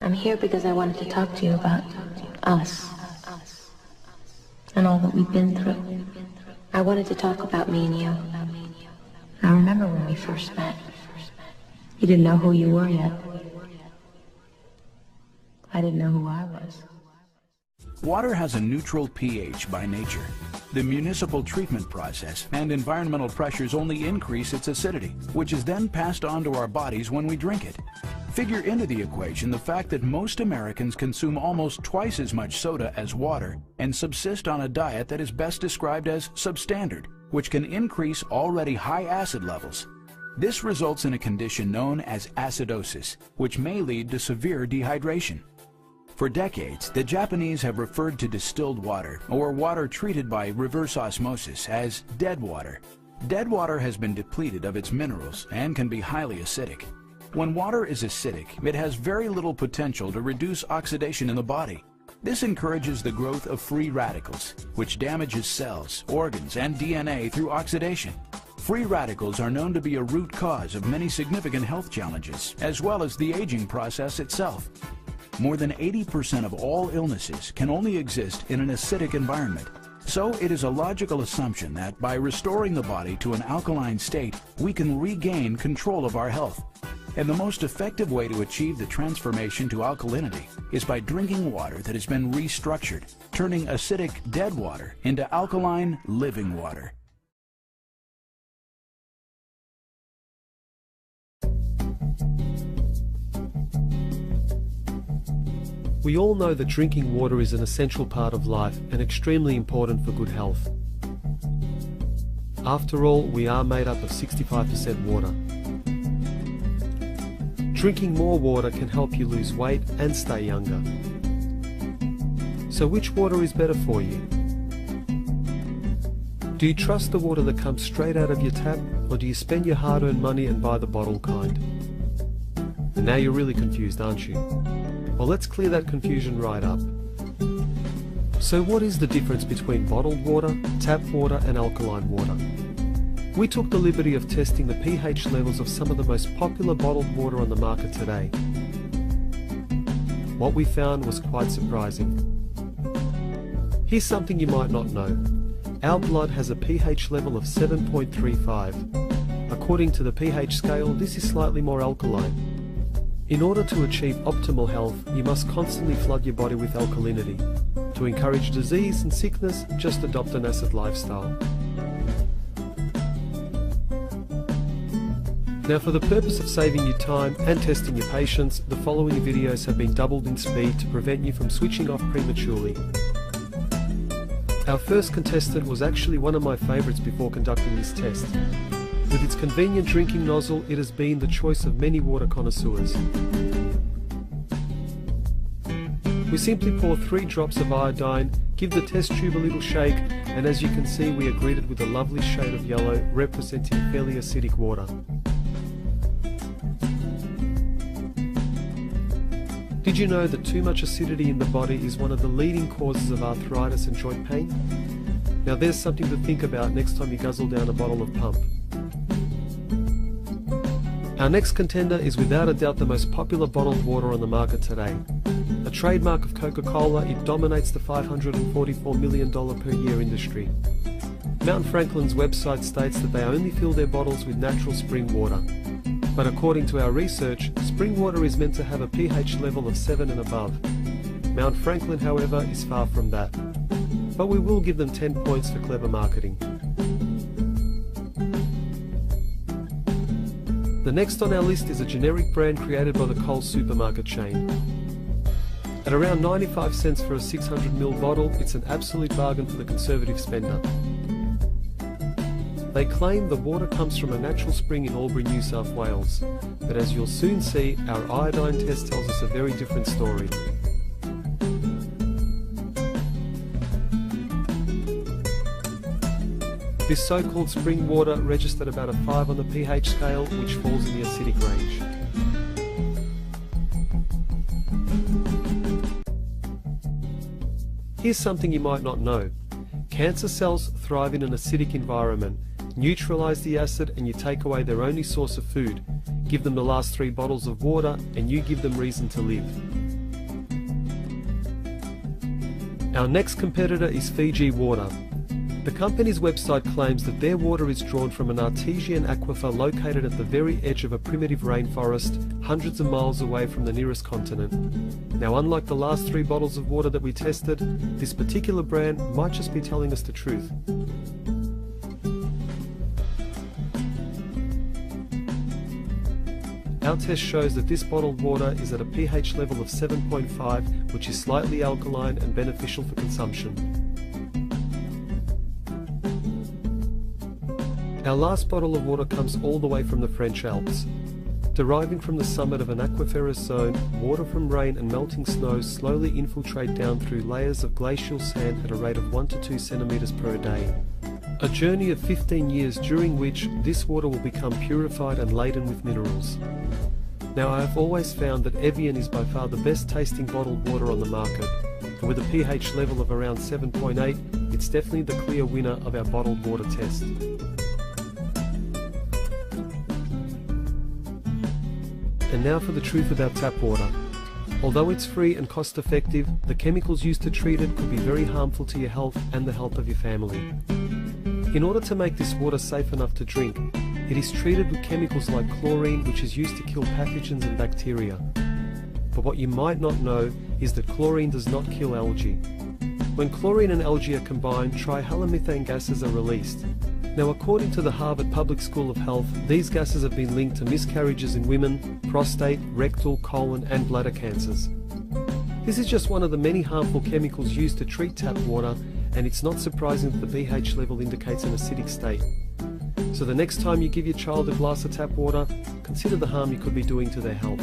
I'm here because I wanted to talk to you about us and all that we've been through. I wanted to talk about me and you. I remember when we first met. You didn't know who you were yet. I didn't know who I was. Water has a neutral pH by nature. The municipal treatment process and environmental pressures only increase its acidity, which is then passed on to our bodies when we drink it. Figure into the equation the fact that most Americans consume almost twice as much soda as water and subsist on a diet that is best described as substandard, which can increase already high acid levels. This results in a condition known as acidosis, which may lead to severe dehydration. For decades, the Japanese have referred to distilled water, or water treated by reverse osmosis, as dead water. Dead water has been depleted of its minerals and can be highly acidic. When water is acidic, it has very little potential to reduce oxidation in the body. This encourages the growth of free radicals, which damages cells, organs, and DNA through oxidation. Free radicals are known to be a root cause of many significant health challenges, as well as the aging process itself. More than 80% of all illnesses can only exist in an acidic environment. So it is a logical assumption that by restoring the body to an alkaline state, we can regain control of our health. And the most effective way to achieve the transformation to alkalinity is by drinking water that has been restructured, turning acidic dead water into alkaline living water. We all know that drinking water is an essential part of life and extremely important for good health. After all, we are made up of 65% water. Drinking more water can help you lose weight and stay younger. So which water is better for you? Do you trust the water that comes straight out of your tap, or do you spend your hard-earned money and buy the bottle kind? And now you're really confused, aren't you? Well, let's clear that confusion right up. So what is the difference between bottled water, tap water and alkaline water? We took the liberty of testing the pH levels of some of the most popular bottled water on the market today. What we found was quite surprising. Here's something you might not know. Our blood has a pH level of 7.35. According to the pH scale, this is slightly more alkaline. In order to achieve optimal health, you must constantly flood your body with alkalinity. To encourage disease and sickness, just adopt an acid lifestyle. Now, for the purpose of saving you time and testing your patience, the following videos have been doubled in speed to prevent you from switching off prematurely. Our first contestant was actually one of my favourites before conducting this test. With its convenient drinking nozzle, it has been the choice of many water connoisseurs. We simply pour 3 drops of iodine, give the test tube a little shake, and as you can see, we are greeted with a lovely shade of yellow representing fairly acidic water. Did you know that too much acidity in the body is one of the leading causes of arthritis and joint pain? Now there's something to think about next time you guzzle down a bottle of pump. Our next contender is without a doubt the most popular bottled water on the market today. A trademark of Coca-Cola, it dominates the $544 million per year industry. Mount Franklin's website states that they only fill their bottles with natural spring water. But according to our research, spring water is meant to have a pH level of 7 and above. Mount Franklin, however, is far from that. But we will give them 10 points for clever marketing. The next on our list is a generic brand created by the Coles supermarket chain. At around 95 cents for a 600ml bottle, it's an absolute bargain for the conservative spender. They claim the water comes from a natural spring in Albury, New South Wales, but as you'll soon see, our iodine test tells us a very different story. This so-called spring water registered about a 5 on the pH scale, which falls in the acidic range. Here's something you might not know. Cancer cells thrive in an acidic environment. Neutralize the acid and you take away their only source of food. Give them the last 3 bottles of water and you give them reason to live. Our next competitor is Fiji Water. The company's website claims that their water is drawn from an artesian aquifer located at the very edge of a primitive rainforest, hundreds of miles away from the nearest continent. Now, unlike the last 3 bottles of water that we tested, this particular brand might just be telling us the truth. Our test shows that this bottled water is at a pH level of 7.5, which is slightly alkaline and beneficial for consumption. Our last bottle of water comes all the way from the French Alps. Deriving from the summit of an aquiferous zone, water from rain and melting snow slowly infiltrate down through layers of glacial sand at a rate of 1 to 2 centimeters per day. A journey of 15 years during which this water will become purified and laden with minerals. Now, I have always found that Evian is by far the best tasting bottled water on the market, and with a pH level of around 7.8, it's definitely the clear winner of our bottled water test. And now for the truth about tap water. Although it's free and cost effective, the chemicals used to treat it could be very harmful to your health and the health of your family. In order to make this water safe enough to drink, it is treated with chemicals like chlorine, which is used to kill pathogens and bacteria. But what you might not know is that chlorine does not kill algae. When chlorine and algae are combined, trihalomethane gases are released. Now, according to the Harvard Public School of Health, these gases have been linked to miscarriages in women, prostate, rectal, colon and bladder cancers. This is just one of the many harmful chemicals used to treat tap water, and it's not surprising that the pH level indicates an acidic state. So the next time you give your child a glass of tap water, consider the harm you could be doing to their health.